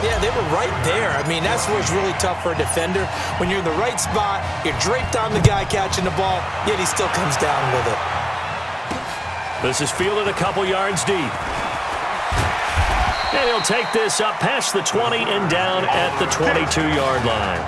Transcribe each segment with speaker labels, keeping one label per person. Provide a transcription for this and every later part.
Speaker 1: Yeah, they were right there. I mean, that's where it's really tough for a defender. When you're in the right spot, you're draped on the guy catching the ball, yet he still comes down with it.
Speaker 2: This is fielded a couple yards deep. And he'll take this up past the 20 and down at the 22-yard line.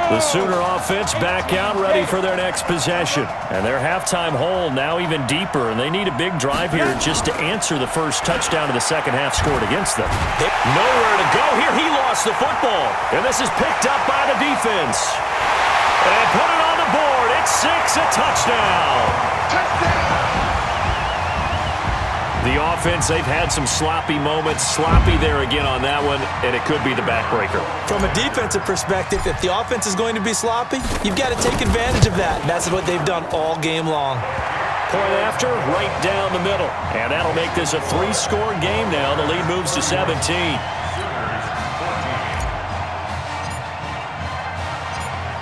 Speaker 2: The Sooner offense back out, ready for their next possession. And their halftime hole now even deeper, and they need a big drive here just to answer the first touchdown of the second half scored against them. Nowhere to go here. He lost the football. And this is picked up by the defense. And put it on the board. It's 6, a touchdown. The offense, they've had some sloppy moments. Sloppy there again on that one, and it could be the backbreaker. From a defensive perspective, if the offense is going to be sloppy, you've got to take advantage of that. And that's what they've done all game long. Point after, right down the middle. And that'll make this a 3-score game now. The lead moves to 17.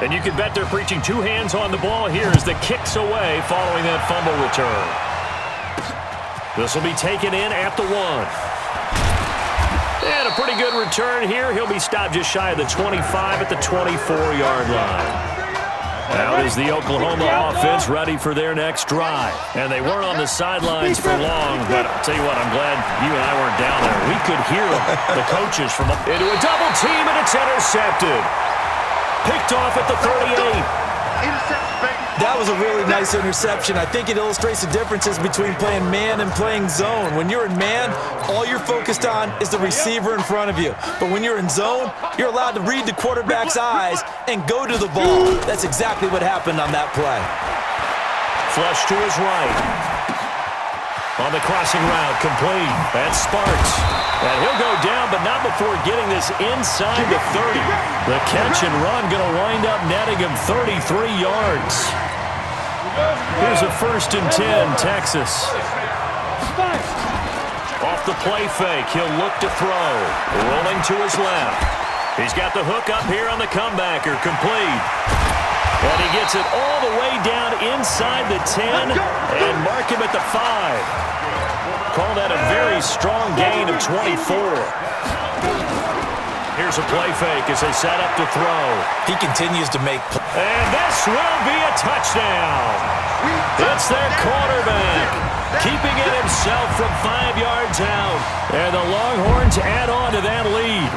Speaker 2: And you can bet they're preaching 2 hands on the ball here as the kick's away following that fumble return. This will be taken in at the 1. And a pretty good return here. He'll be stopped just shy of the 25 at the 24-yard line. Now is the Oklahoma offense ready for their next drive. And they weren't on the sidelines for long, but I'll tell you what, I'm glad you and I weren't down there. We could hear the coaches from up into a double team, and it's intercepted. Picked off at the 38. That was a really nice interception. I think it illustrates the differences between playing man and playing zone. When you're in man, all you're focused on is the receiver in front of you. But when you're in zone, you're allowed to read the quarterback's eyes and go to the ball. That's exactly what happened on that play. Flush to his right. On the crossing route, complete. That's Sparks. And he'll go down, but not before getting this inside the 30. The catch and run going to wind up netting him 33 yards. Here's a 1st and 10, Texas. Off the play fake, he'll look to throw. Rolling to his left. He's got the hook up here on the comebacker, complete. And he gets it all the way down inside the 10 and mark him at the 5. Call that a very strong gain of 24. Here's a play fake as they set up to throw. He continues to make plays. And this will be a touchdown. It's their quarterback, keeping it himself from 5 yards out. And the Longhorns add on to that lead.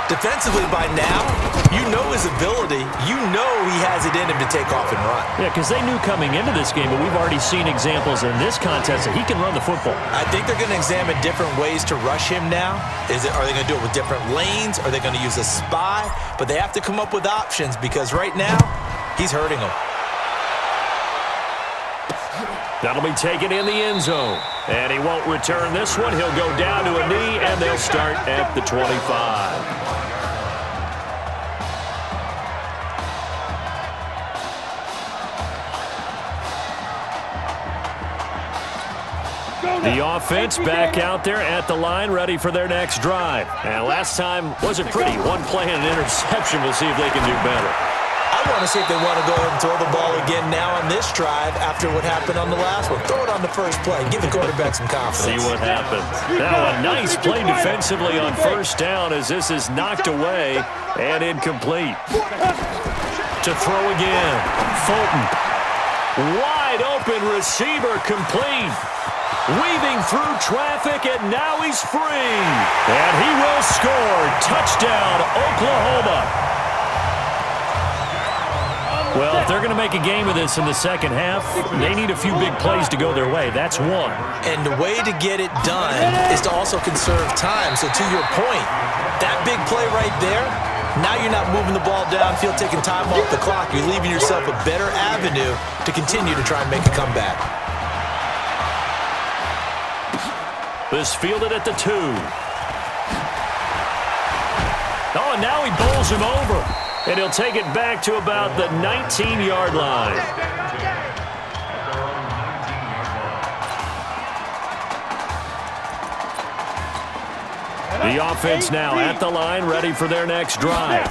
Speaker 2: Defensively by now, you know his ability. You know he has it in him to take off and run. Yeah, because they knew coming into this game, but we've already seen examples in this contest that he can run the football. I think they're going to examine different ways to rush him now. Are they going to do it with different lanes? Are they going to use a spy? But they have to come up with options because right now, he's hurting them. That'll be taken in the end zone. And he won't return this one. He'll go down to a knee, and they'll start at the 25. The offense back out there at the line, ready for their next drive. And last time wasn't pretty. One play and an interception. We'll see if they can do better. I want to see if they want to go ahead and throw the ball again now on this drive after what happened on the last one. Throw it on the first play. Give the quarterback some confidence. See what happens. Now a nice play defensively on 1st down as this is knocked away and incomplete. To throw again. Fulton. Wide open receiver, complete. Weaving through traffic, and now he's free. And he will score. Touchdown, Oklahoma. Well, if they're going to make a game of this in the second half, they need a few big plays to go their way. That's one. And the way to get it done is to also conserve time. So to your point, that big play right there, now you're not moving the ball downfield, taking time off the clock. You're leaving yourself a better avenue to continue to try and make a comeback. This fielded at the 2. Oh, and now he bowls him over. And he'll take it back to about the 19-yard line. The offense now at the line, ready for their next drive.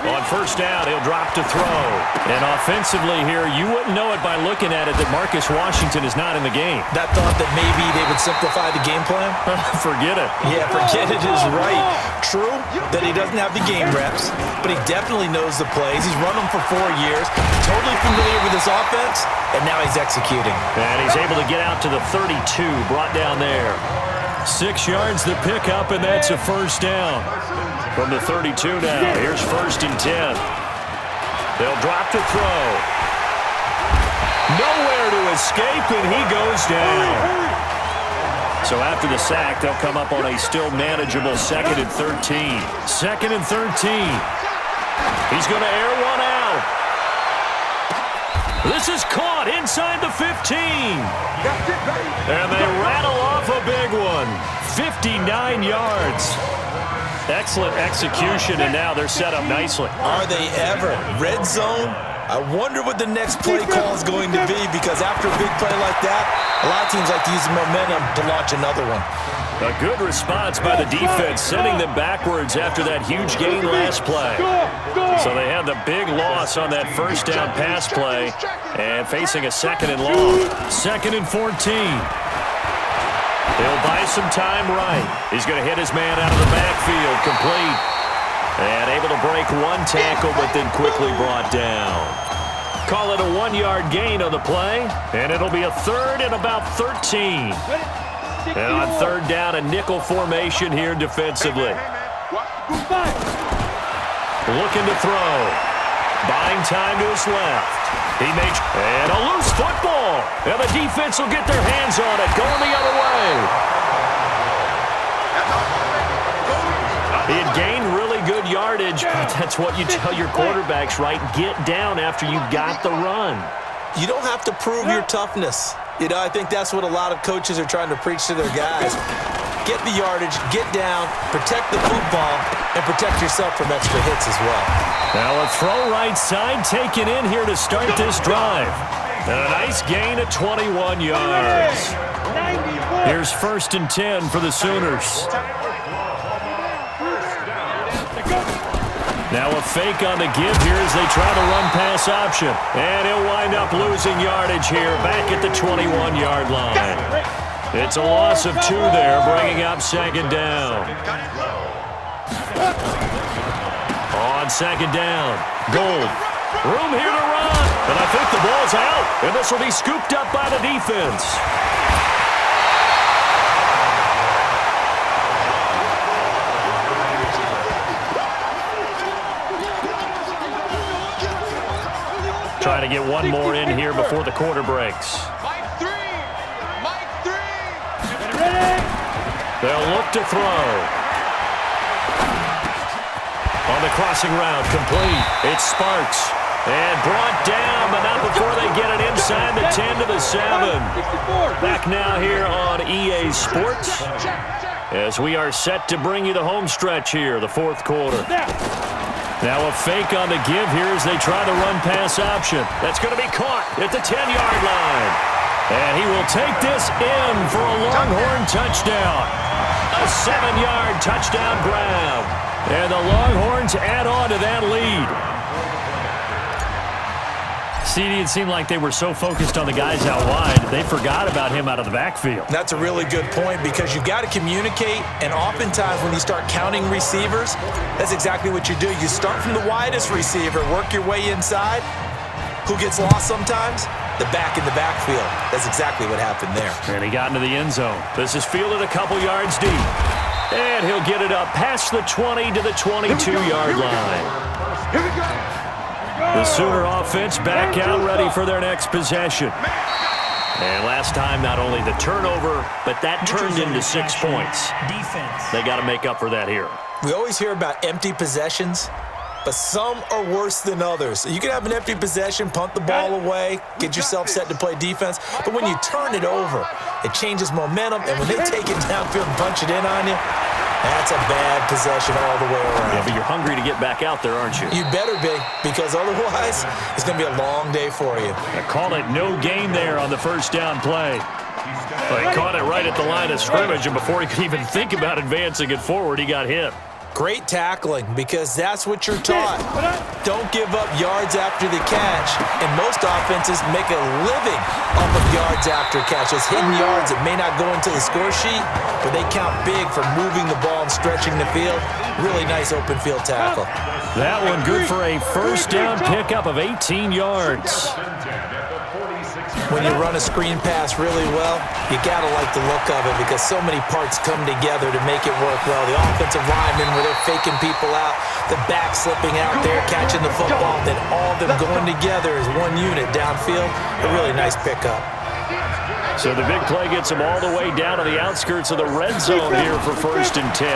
Speaker 2: On first down, he'll drop to throw. And offensively here, you wouldn't know it by looking at it that Marcus Washington is not in the game.
Speaker 1: That thought that maybe they would simplify the game plan?
Speaker 2: Forget it.
Speaker 1: Yeah, forget it is right. True that he doesn't have the game reps, but he definitely knows the plays. He's run them for 4 years, totally familiar with his offense, and now he's executing.
Speaker 2: And he's able to get out to the 32, brought down there. 6 yards to pick up, and that's a first down. From the 32 now, here's 1st and 10. They'll drop to throw. Nowhere to escape, and he goes down. So after the sack, they'll come up on a still manageable 2nd and 13. 2nd and 13. He's going to air one out. This is caught inside the 15. And they rattle off a big one. 59 yards. Excellent execution, and now they're set up nicely.
Speaker 1: Are they ever? Red zone? I wonder what the next play call is going to be, because after a big play like that, a lot of teams like to use the momentum to launch another one.
Speaker 2: A good response by the defense, sending them backwards after that huge gain last play. So they had the big loss on that first down pass play and facing a 2nd and long. 2nd and 14. He'll buy some time right. He's going to hit his man out of the backfield, complete. And able to break one tackle, but then quickly brought down. Call it a 1-yard gain on the play, and it'll be a 3rd and about 13. And on 3rd down, a nickel formation here defensively. Looking to throw. Buying time to his left. He makes, and a loose football. And the defense will get their hands on it, going the other way. He had gained really good yardage, but that's what you tell your quarterbacks, right? Get down after you got the run.
Speaker 1: You don't have to prove your toughness. You know, I think that's what a lot of coaches are trying to preach to their guys. Get the yardage, get down, protect the football, and protect yourself from extra hits as well.
Speaker 2: Now a throw right side taken in here to start this drive. And a nice gain of 21 yards. Here's 1st and 10 for the Sooners. Now a fake on the give here as they try the run-pass option. And he'll wind up losing yardage here back at the 21-yard line. It's a loss of 2 there, bringing up 2nd down. On 2nd down, Gold. Room here to run. And I think the ball's out. And this will be scooped up by the defense. Trying to get one more in here before the quarter breaks. They'll look to throw. On the crossing route, complete. It's Sparks. And brought down, but not before they get it inside the 10 to the 7. Back now here on EA Sports as we are set to bring you the home stretch here, the 4th quarter. Now a fake on the give here as they try the run-pass option. That's going to be caught at the 10-yard line. And he will take this in for a Longhorn touchdown. A 7-yard touchdown grab. And the Longhorns add on to that lead. CD, it seemed like they were so focused on the guys out wide, they forgot about him out of the backfield.
Speaker 1: That's a really good point, because you've got to communicate, and oftentimes when you start counting receivers, that's exactly what you do. You start from the widest receiver, work your way inside. Who gets lost sometimes? The back in the backfield. That's exactly what happened there.
Speaker 2: And he got into the end zone. This is fielded a couple yards deep. And he'll get it up past the 20 to the 22-yard line.
Speaker 3: Here we go.
Speaker 2: The Sooner offense back out, ready for their next possession. And last time, not only the turnover, but that turned into 6 points. They got to make up for that here.
Speaker 1: We always hear about empty possessions, but some are worse than others. You can have an empty possession, punt the ball away, get yourself set to play defense, but when you turn it over, it changes momentum, and when they take it downfield and punch it in on you, that's a bad possession all the way around.
Speaker 2: Yeah, but you're hungry to get back out there, aren't you?
Speaker 1: You better be, because otherwise, it's going to be a long day for you.
Speaker 2: I call it no gain there on the first down play. Well, he caught it right at the line of scrimmage, and before he could even think about advancing it forward, he got hit.
Speaker 1: Great tackling, because that's what you're taught. Don't give up yards after the catch, and most offenses make a living off of yards after catch. It's hidden yards that may not go into the score sheet, but they count big for moving the ball and stretching the field. Really nice open field tackle.
Speaker 2: That one good for a first down pickup of 18 yards.
Speaker 1: When you run a screen pass really well, you got to like the look of it, because so many parts come together to make it work well. The offensive linemen, where they're faking people out, the back slipping out there, catching the football, then all of them going together as one unit downfield. A really nice pickup.
Speaker 2: So the big play gets him all the way down to the outskirts of the red zone here for 1st and 10.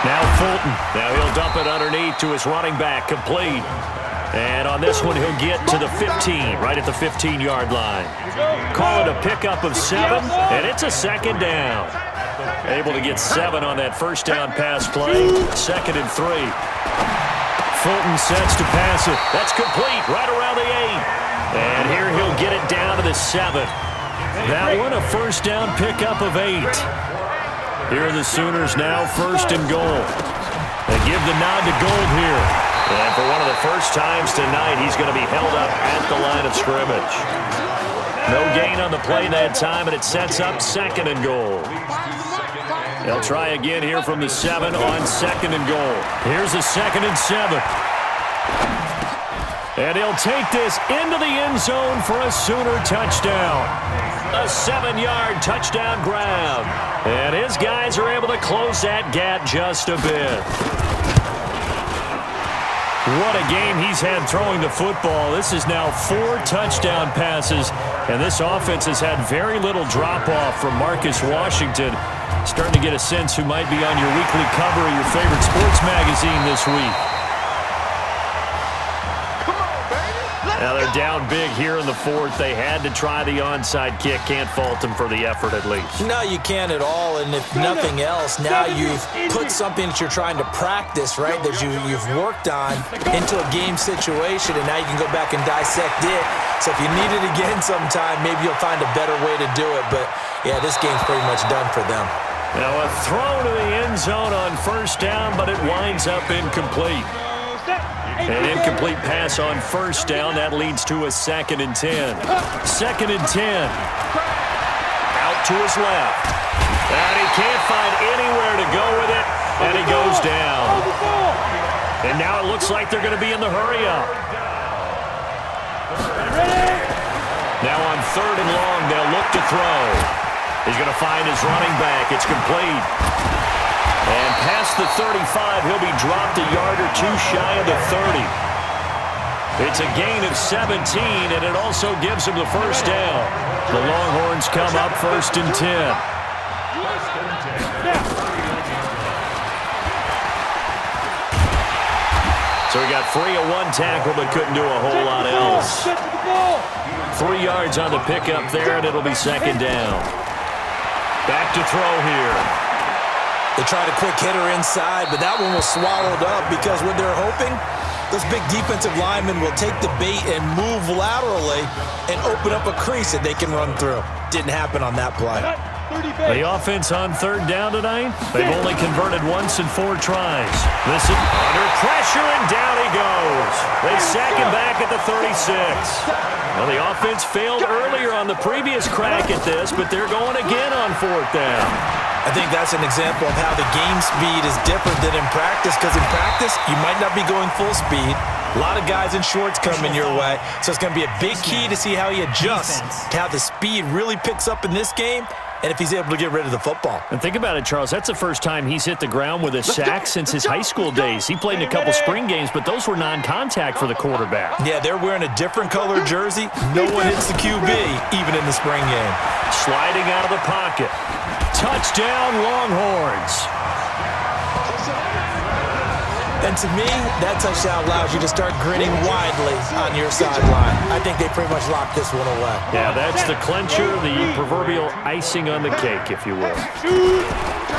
Speaker 2: Now Fulton. Now he'll dump it underneath to his running back, complete. And on this one, he'll get to the 15, right at the 15-yard line. Call it a pickup of 7, and it's a 2nd down. Able to get 7 on that first down pass play. 2nd and 3. Fulton sets to pass it. That's complete, right around the 8. And here he'll get it down to the 7. That one, a first down pickup of 8. Here are the Sooners now 1st and goal. They give the nod to Gold here. And for one of the first times tonight, he's going to be held up at the line of scrimmage. No gain on the play that time, and it sets up 2nd and goal. They'll try again here from the 7 on 2nd and goal. Here's a 2nd and 7. And he'll take this into the end zone for a Sooner touchdown. A 7-yard touchdown grab. And his guys are able to close that gap just a bit. What a game he's had throwing the football. This is now 4 touchdown passes, and this offense has had very little drop-off from Marcus Washington. Starting to get a sense who might be on your weekly cover of your favorite sports magazine this week. Now they're down big here in the 4th. They had to try the onside kick. Can't fault them for the effort at least.
Speaker 1: No, you can't at all. And if nothing else, now you've put something that you're trying to practice, right, that you've worked on into a game situation, and now you can go back and dissect it. So if you need it again sometime, maybe you'll find a better way to do it. But, yeah, this game's pretty much done for them.
Speaker 2: Now a throw to the end zone on first down, but it winds up incomplete. An incomplete pass on first down. That leads to a 2nd and 10. 2nd and 10. Out to his left. And he can't find anywhere to go with it. And he goes down. And now it looks like they're going to be in the hurry-up. Now on 3rd and long, they'll look to throw. He's going to find his running back. It's complete. And past the 35, he'll be dropped a yard or 2 shy of the 30. It's a gain of 17, and it also gives him the first down. The Longhorns come up 1st and 10. So he got free of 1 tackle, but couldn't do a whole lot else. 3 yards on the pickup there, and it'll be 2nd down. Back to throw here.
Speaker 1: They tried a quick hitter inside, but that one was swallowed up, because what they're hoping, those big defensive linemen will take the bait and move laterally and open up a crease that they can run through. Didn't happen on that play.
Speaker 2: The offense on 3rd down tonight, they've only converted once in 4 tries. Listen, under pressure, and down he goes. They sack him back at the 36. Well, the offense failed earlier on the previous crack at this, but they're going again on 4th down.
Speaker 1: I think that's an example of how the game speed is different than in practice, because in practice, you might not be going full speed. A lot of guys in shorts coming your way, so it's going to be a big key to see how he adjusts to how the speed really picks up in this game, and if he's able to get rid of the football.
Speaker 2: And think about it, Charles. That's the first time he's hit the ground with a sack since his high school days. He played in a couple spring games, but those were non-contact for the quarterback.
Speaker 1: Yeah, they're wearing a different color jersey. No one hits the QB, even in the spring game.
Speaker 2: Sliding out of the pocket. Touchdown, Longhorns.
Speaker 1: And to me, that touchdown allows you to start grinning widely on your sideline. I think they pretty much locked this one away.
Speaker 2: Yeah, that's the clincher, the proverbial icing on the cake, if you will.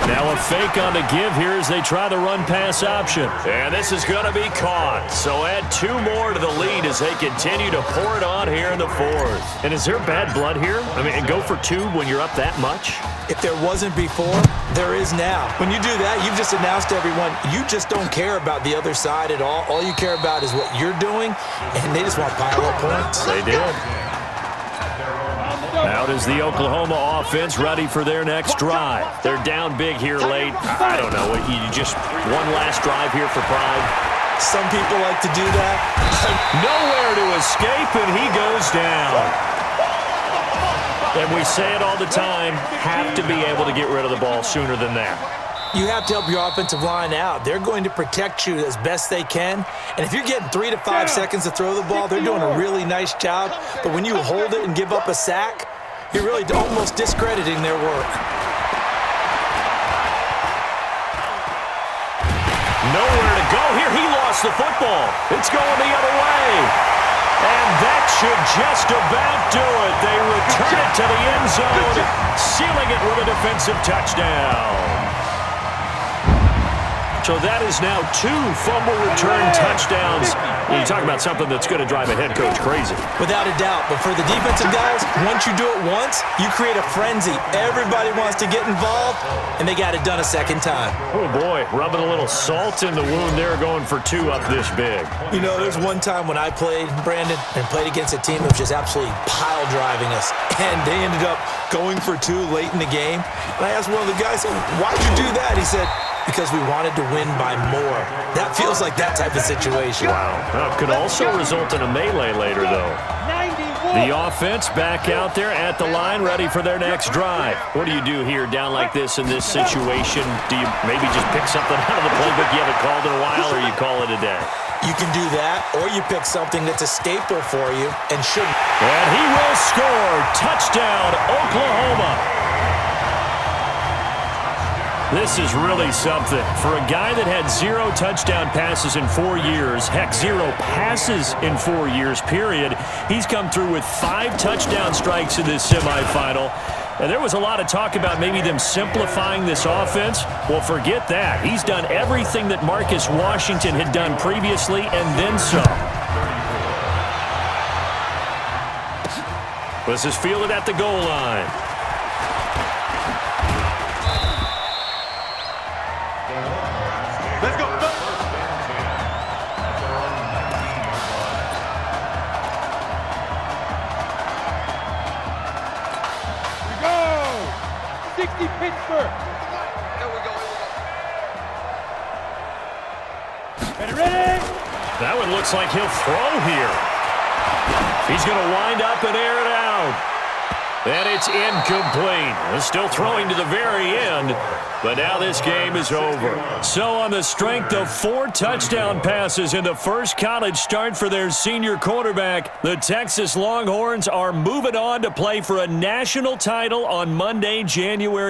Speaker 2: Now a fake on the give here as they try the run-pass option. And this is going to be caught. So add 2 more to the lead as they continue to pour it on here in the 4th. And is there bad blood here? I mean, go for 2 when you're up that much?
Speaker 1: If there wasn't before, there is now. When you do that, you've just announced to everyone, you just don't care about the other side at all. All you care about is what you're doing, and they just want pile up points.
Speaker 2: They did. Out is the Oklahoma offense ready for their next drive. They're down big here late. I don't know. You just one last drive here for pride.
Speaker 1: Some people like to do that.
Speaker 2: Nowhere to escape, and he goes down. And we say it all the time, have to be able to get rid of the ball sooner than that.
Speaker 1: You have to help your offensive line out. They're going to protect you as best they can. And if you're getting 3 to 5 seconds to throw the ball, they're doing a really nice job. But when you hold it and give up a sack, you're really almost discrediting their work.
Speaker 2: Nowhere to go here. He lost the football. It's going the other way. And that should just about do it. They return it to the end zone, sealing it with a defensive touchdown. So that is now 2 fumble return touchdowns. You talk about something that's going to drive a head coach crazy.
Speaker 1: Without a doubt. But for the defensive guys, once you do it once, you create a frenzy. Everybody wants to get involved, and they got it done a second time.
Speaker 2: Oh, boy, rubbing a little salt in the wound there, going for 2 up this big.
Speaker 1: You know, there's one time when I played, Brandon, and played against a team that was just absolutely pile driving us, and they ended up going for 2 late in the game. And I asked one of the guys, why'd you do that? He said, because we wanted to win by more. That feels like that type of situation.
Speaker 2: Wow. Well, could also result in a melee later, though. The offense back out there at the line, ready for their next drive. What do you do here down like this in this situation? Do you maybe just pick something out of the playbook you haven't called in a while, or you call it a day?
Speaker 1: You can do that, or you pick something that's a staple for you and shouldn't.
Speaker 2: And he will score. Touchdown, Oklahoma. This is really something. For a guy that had 0 touchdown passes in 4 years, heck, 0 passes in 4 years, period, he's come through with 5 touchdown strikes in this semifinal. And there was a lot of talk about maybe them simplifying this offense. Well, forget that. He's done everything that Marcus Washington had done previously and then some. This is fielded at the goal line.
Speaker 3: Let's go. Here we go. 60 Pittsburgh. Here we go. Ready?
Speaker 2: That one looks like he'll throw here. He's going to wind up and air it out. And it's incomplete. Still throwing to the very end, but now this game is over. So on the strength of 4 touchdown passes in the first college start for their senior quarterback, the Texas Longhorns are moving on to play for a national title on Monday, January